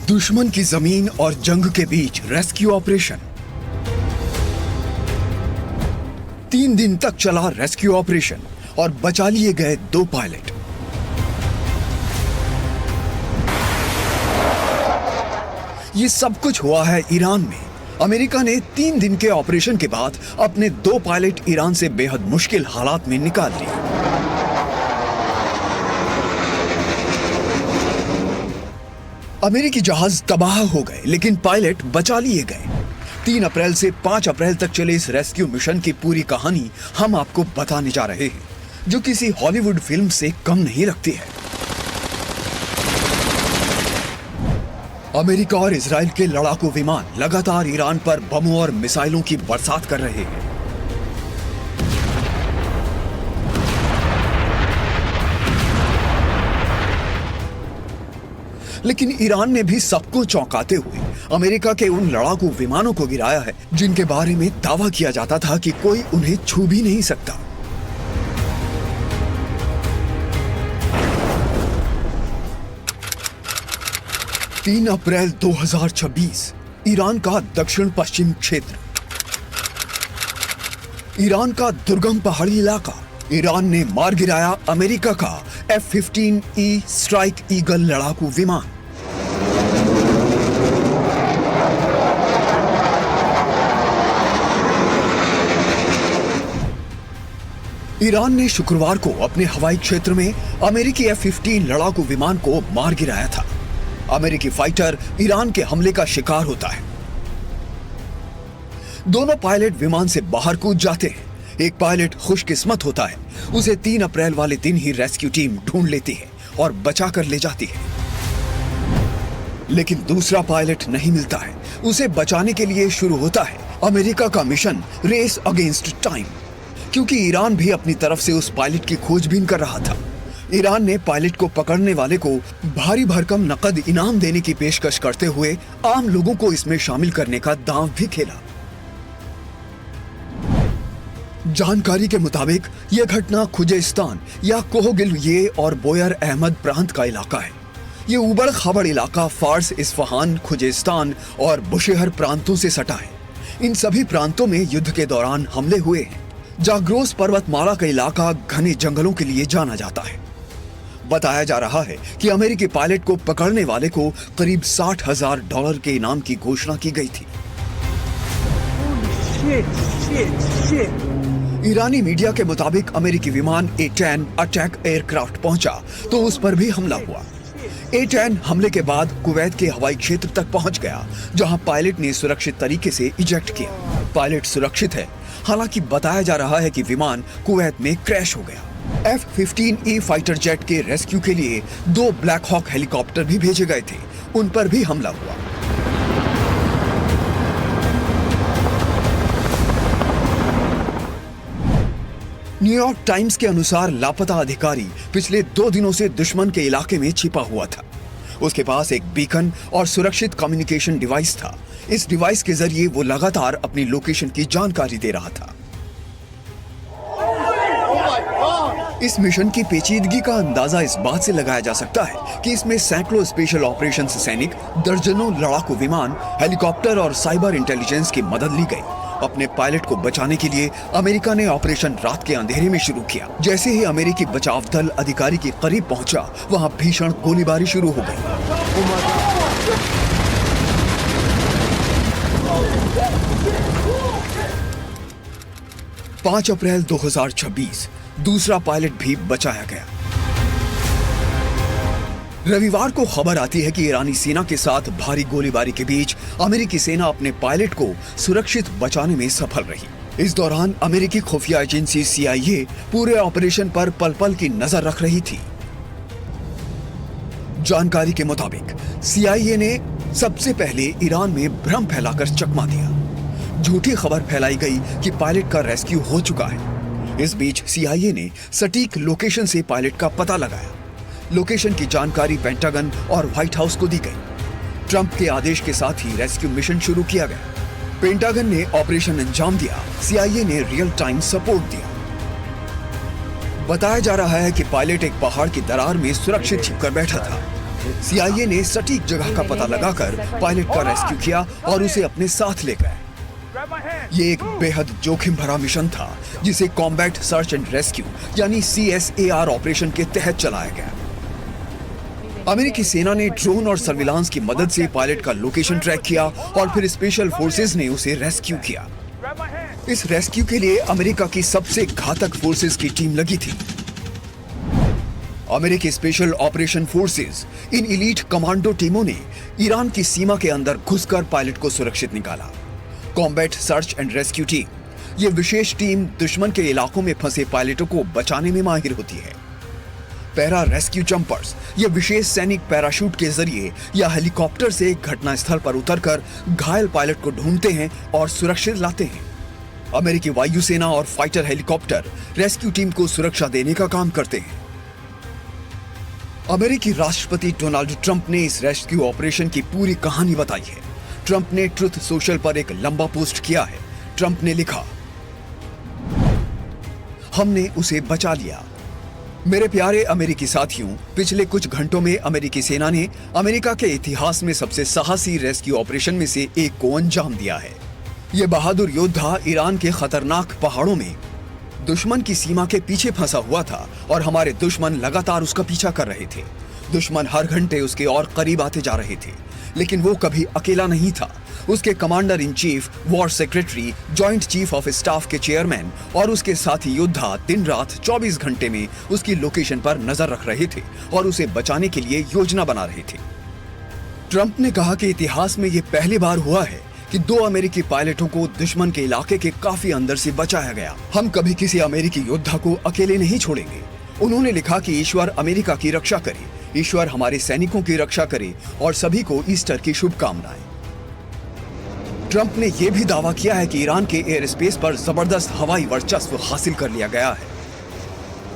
दुश्मन की जमीन और जंग के बीच रेस्क्यू ऑपरेशन। 3 दिन तक चला रेस्क्यू ऑपरेशन और बचा लिए गए 2 पायलट। ये सब कुछ हुआ है ईरान में। अमेरिका ने 3 दिन के ऑपरेशन के बाद अपने 2 पायलट ईरान से बेहद मुश्किल हालात में निकाल लिए। अमेरिकी जहाज तबाह हो गए, लेकिन पायलट बचा लिए गए। 3 अप्रैल से 5 अप्रैल तक चले इस रेस्क्यू मिशन की पूरी कहानी हम आपको बताने जा रहे हैं, जो किसी हॉलीवुड फिल्म से कम नहीं लगती है। अमेरिका और इजराइल के लड़ाकू विमान लगातार ईरान पर बमों और मिसाइलों की बरसात कर रहे हैं। लेकिन ईरान ने भी सबको चौंकाते हुए अमेरिका के उन लड़ाकू विमानों को गिराया है जिनके बारे में दावा किया जाता था कि कोई उन्हें छू भी नहीं सकता। तीन अप्रैल 2026 ईरान का दक्षिण पश्चिम क्षेत्र, ईरान का दुर्गम पहाड़ी इलाका। ईरान ने मार गिराया अमेरिका का F-15E स्ट्राइक ईगल लड़ाकू विमान। ईरान ने शुक्रवार को अपने हवाई क्षेत्र में अमेरिकी F-15 लड़ाकू विमान को मार गिराया था। अमेरिकी फाइटर ईरान के हमले का शिकार होता है। दोनों पायलट विमान से बाहर कूद जाते हैं। एक पायलट खुशकिस्मत होता है, उसे 3 अप्रैल वाले दिन ही रेस्क्यू टीम ढूंढ लेती है और बचा कर ले जाती है। लेकिन दूसरा पायलट नहीं मिलता है। उसे बचाने के लिए शुरू होता है अमेरिका का मिशन रेस अगेंस्ट टाइम, क्योंकि ईरान भी अपनी तरफ से उस पायलट की खोजबीन कर रहा था। ईरान ने पायलट को पकड़ने वाले को भारी भरकम नकद इनाम देने की पेशकश करते हुए आम लोगों को इसमें शामिल करने का दांव भी खेला। जानकारी के मुताबिक यह घटना खुजेस्तान या कोहगिल्ये और बोयर अहमद प्रांत का इलाका है। ये उबड़ खाबड़ इलाका फार्स, इस्फहान, खुजेस्तान और बुशेहर प्रांतों से सटा है। इन सभी प्रांतों में युद्ध के दौरान हमले हुए हैं। जाग्रोस पर्वतमाला का इलाका घने जंगलों के लिए जाना जाता है। बताया जा रहा है कि अमेरिकी पायलट को पकड़ने वाले को करीब $60,000 के इनाम की घोषणा की गई थी। ईरानी मीडिया के मुताबिक अमेरिकी विमान A-10 अटैक एयरक्राफ्ट पहुंचा तो उस पर भी हमला हुआ। A-10 हमले के बाद कुवैत के हवाई क्षेत्र तक पहुंच गया, जहां पायलट ने सुरक्षित तरीके से इजेक्ट किया। पायलट सुरक्षित है, हालांकि बताया जा रहा है कि विमान कुवैत में क्रैश हो गया। F-15E फाइटर जेट के रेस्क्यू के लिए 2 ब्लैक हॉक हेलीकॉप्टर भी भेजे गए थे, उन पर भी हमला हुआ। न्यूयॉर्क टाइम्स के अनुसार लापता अधिकारी पिछले 2 दिनों से दुश्मन के इलाके में छिपा हुआ था। उसके पास एक बीकन और सुरक्षित कम्युनिकेशन डिवाइस था। इस डिवाइस के जरिए वो लगातार अपनी लोकेशन की जानकारी दे रहा था। इस मिशन की पेचीदगी का अंदाजा इस बात से लगाया जा सकता है कि इसमें सैकड़ों स्पेशल ऑपरेशंस सैनिक, दर्जनों लड़ाकू विमान, हेलीकॉप्टर और साइबर इंटेलिजेंस की मदद ली गई। अपने पायलट को बचाने के लिए अमेरिका ने ऑपरेशन रात के अंधेरे में शुरू किया। जैसे ही अमेरिकी बचाव दल अधिकारी के करीब पहुंचा, वहां भीषण गोलीबारी शुरू हो गई। 5 अप्रैल 2026 दूसरा पायलट भी बचाया गया। रविवार को खबर आती है कि ईरानी सेना के साथ भारी गोलीबारी के बीच अमेरिकी सेना अपने पायलट को सुरक्षित बचाने में सफल रही। इस दौरान अमेरिकी खुफिया एजेंसी CIA पूरे ऑपरेशन पर पल पल की नजर रख रही थी। जानकारी के मुताबिक CIA ने सबसे पहले ईरान में भ्रम फैलाकर चकमा दिया। झूठी खबर फैलाई गई कि पायलट का रेस्क्यू हो चुका है। इस बीच CIA ने सटीक लोकेशन से पायलट का पता लगाया। लोकेशन की जानकारी पेंटागन और व्हाइट हाउस को दी गई। ट्रंप के आदेश के साथ ही रेस्क्यू मिशन शुरू किया गया। पेंटागन ने ऑपरेशन अंजाम दिया, CIA ने रियल टाइम सपोर्ट दिया। बताया जा रहा है कि पायलट एक पहाड़ की दरार में सुरक्षित छिपकर बैठा था। CIA ने सटीक जगह का पता लगाकर पायलट का रेस्क्यू किया और उसे अपने साथ ले गए। ये एक बेहद जोखिम भरा मिशन था जिसे कॉम्बैट सर्च एंड रेस्क्यू यानी CSAR ऑपरेशन के तहत चलाया गया। अमेरिकी सेना ने ड्रोन और सर्विलांस की मदद से पायलट का लोकेशन ट्रैक किया और फिर स्पेशल फोर्सेस ने उसे रेस्क्यू किया। इस रेस्क्यू के लिए अमेरिका की सबसे घातक फोर्सेस की टीम लगी थी। अमेरिकी स्पेशल ऑपरेशन फोर्सेस, इन इलीट कमांडो टीमों ने ईरान की सीमा के अंदर घुसकर पायलट को सुरक्षित निकाला। Combat search and rescue team, ये विशेष टीम दुश्मन के इलाकों में फंसे पायलटों को बचाने में माहिर होती है। पैरा रेस्क्यू जंपर्स, ये विशेष सैनिक पैराशूट के जरिए या हेलीकॉप्टर से घटनास्थल पर उतरकर घायल पायलट को ढूंढते हैं और सुरक्षित लाते हैं। अमेरिकी वायुसेना और फाइटर हेलीकॉप्टर रेस्क्यू टीम को सुरक्षा देने का काम करते हैं। अमेरिकी राष्ट्रपति डोनाल्ड ट्रंप ने इस रेस्क्यू ऑपरेशन की पूरी कहानी बताई है। ट्रंप ने ट्रुथ सोशल पर एक लंबा पोस्ट किया है। ट्रंप ने लिखा, हमने उसे बचा लिया। मेरे प्यारे अमेरिकी साथियों, पिछले कुछ घंटों में अमेरिकी सेना ने अमेरिका के इतिहास में सबसे साहसी रेस्क्यू ऑपरेशन में से एक को अंजाम दिया है। यह बहादुर योद्धा ईरान के खतरनाक पहाड़ों में दुश्मन की सीमा के पीछे फंसा हुआ था और हमारे दुश्मन लगातार उसका पीछा कर रहे थे। दुश्मन हर घंटे उसके और करीब आते जा रहे थे, लेकिन वो कभी अकेला नहीं था। उसके commander in chief, war secretary, joint chief of staff के चेयरमैन और उसके साथी योद्धा दिन रात 24 घंटे में उसकी लोकेशन पर नजर रख रहे थे और उसे बचाने के लिए योजना बना रहे थे। ट्रंप ने कहा कि इतिहास में यह पहली बार हुआ है कि 2 अमेरिकी पायलटों को दुश्मन के इलाके के काफी अंदर से बचाया गया। हम कभी किसी अमेरिकी योद्धा को अकेले नहीं छोड़ेंगे। उन्होंने लिखा कि ईश्वर अमेरिका की रक्षा करे, ईश्वर हमारे सैनिकों की रक्षा करे और सभी को ईस्टर की शुभकामनाएं। ट्रंप ने यह भी दावा किया है कि ईरान के एयर स्पेस पर जबरदस्त हवाई वर्चस्व हासिल कर लिया गया है।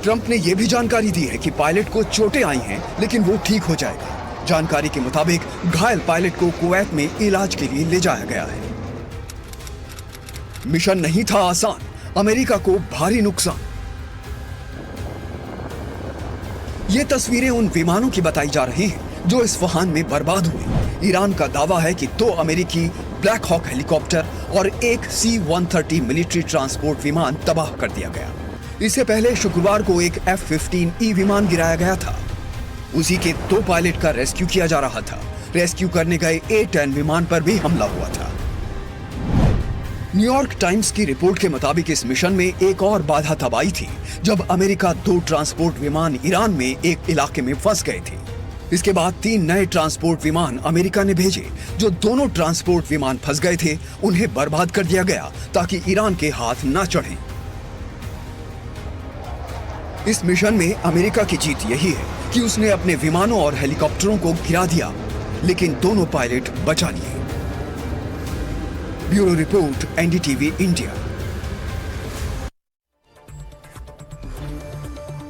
ट्रंप ने यह भी जानकारी दी है कि पायलट को चोटें आई हैं, लेकिन वो ठीक हो जाएगा। जानकारी के मुताबिक घायल पायलट को कुवैत में इलाज के लिए ले जाया गया है। मिशन नहीं था आसान, अमेरिका को भारी नुकसान। ये तस्वीरें उन विमानों की बताई जा रही हैं जो इस्फहान में बर्बाद हुए। ईरान का दावा है कि 2 अमेरिकी ब्लैक हॉक हेलीकॉप्टर और एक C-130 मिलिट्री ट्रांसपोर्ट विमान तबाह कर दिया गया। इससे पहले शुक्रवार को एक F-15E विमान गिराया गया था। उसी के 2 पायलट का रेस्क्यू किया जा रहा था। रेस्क्यू करने गए A-10 विमान पर भी हमला हुआ था। न्यूयॉर्क टाइम्स की रिपोर्ट के मुताबिक इस मिशन में एक और बाधा तब आई थी जब अमेरिका 2 ट्रांसपोर्ट विमान ईरान में एक इलाके में फंस गए थे। इसके बाद 3 नए ट्रांसपोर्ट विमान अमेरिका ने भेजे। जो दोनों ट्रांसपोर्ट विमान फंस गए थे, उन्हें बर्बाद कर दिया गया ताकि ईरान के हाथ न चढ़े। इस मिशन में अमेरिका की जीत यही है कि उसने अपने विमानों और हेलीकॉप्टरों को गिरा दिया, लेकिन दोनों पायलट बचा लिए। Bureau report, NDTV India.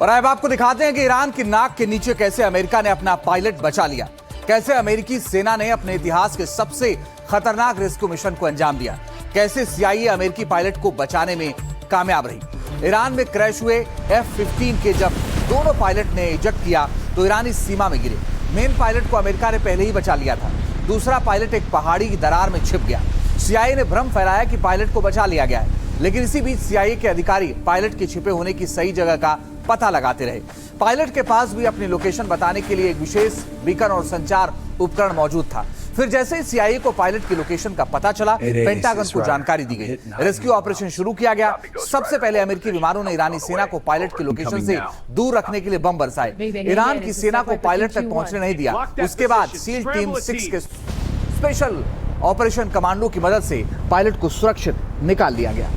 और अब आपको दिखाते हैं कि ईरान की नाक के नीचे कैसे अमेरिका ने अपना पायलट बचा लिया, कैसे अमेरिकी सेना ने अपने इतिहास के सबसे खतरनाक रेस्क्यू मिशन को अंजाम दिया, कैसे CIA अमेरिकी पायलट को बचाने में कामयाब रही। ईरान में क्रैश हुए F-15 के जब दोनों पायलट ने इजेक्ट किया तो ईरानी सीमा में गिरे। मेन पायलट को अमेरिका ने पहले ही बचा लिया था, दूसरा पायलट एक पहाड़ी की दरार में छिप गया। CIA ने भ्रम फैलाया कि पायलट को बचा लिया गया है, लेकिन इसी बीच CIA के अधिकारी पायलट के छिपे होने की सही जगह का पता लगाते रहे। पायलट के पास भी अपनी लोकेशन बताने के लिए एक विशेष बीकन और संचार उपकरण मौजूद था। फिर जैसे ही CIA को पायलट की लोकेशन का पता चला, पेंटागन को जानकारी दी गई। रेस्क्यू ऑपरेशन शुरू किया गया। सबसे पहले अमेरिकी विमानों ने ईरानी सेना को पायलट की लोकेशन से दूर रखने के लिए बम बरसाए। ईरान की सेना को पायलट तक पहुंचने नहीं दिया। उसके बाद सील टीम 6 के स्पेशल ऑपरेशन कमांडो की मदद से पायलट को सुरक्षित निकाल लिया गया।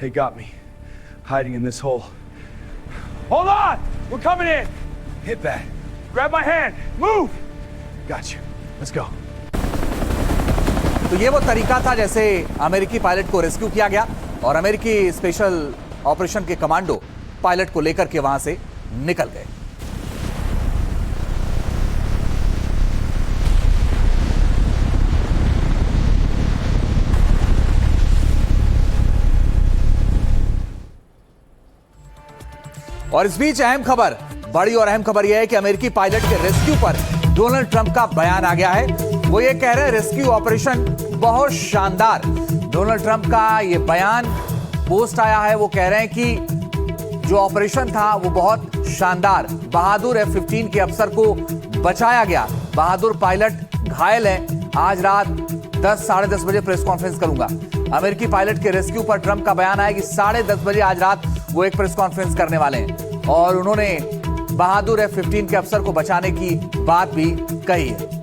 They got me hiding in this hole. Hold on! We're coming in! Hit that. Grab my hand. Move! Got you. Let's go. तो ये वो तरीका था जैसे अमेरिकी पायलट को रेस्क्यू किया गया और अमेरिकी स्पेशल ऑपरेशन के कमांडो पायलट को लेकर के वहां से निकल गए। और इस बीच अहम खबर, बड़ी और अहम खबर यह है कि अमेरिकी पायलट के रेस्क्यू पर डोनाल्ड ट्रंप का बयान आ गया है। वो ये कह रहे हैं रेस्क्यू ऑपरेशन बहुत शानदार। डोनाल्ड ट्रंप का ये बयान पोस्ट आया है, वो कह रहे हैं कि जो ऑपरेशन था वो बहुत शानदार, बहादुर F-15 के अफसर को बचाया गया, बहादुर पायलट घायल है। आज रात 10 साढ़े 10 बजे प्रेस कॉन्फ्रेंस करूंगा। अमेरिकी पायलट के रेस्क्यू पर ट्रंप का बयान आया कि 10:30 बजे आज रात वो एक प्रेस कॉन्फ्रेंस करने वाले हैं और उन्होंने बहादुर F-15 के अफसर को बचाने की बात भी कही है।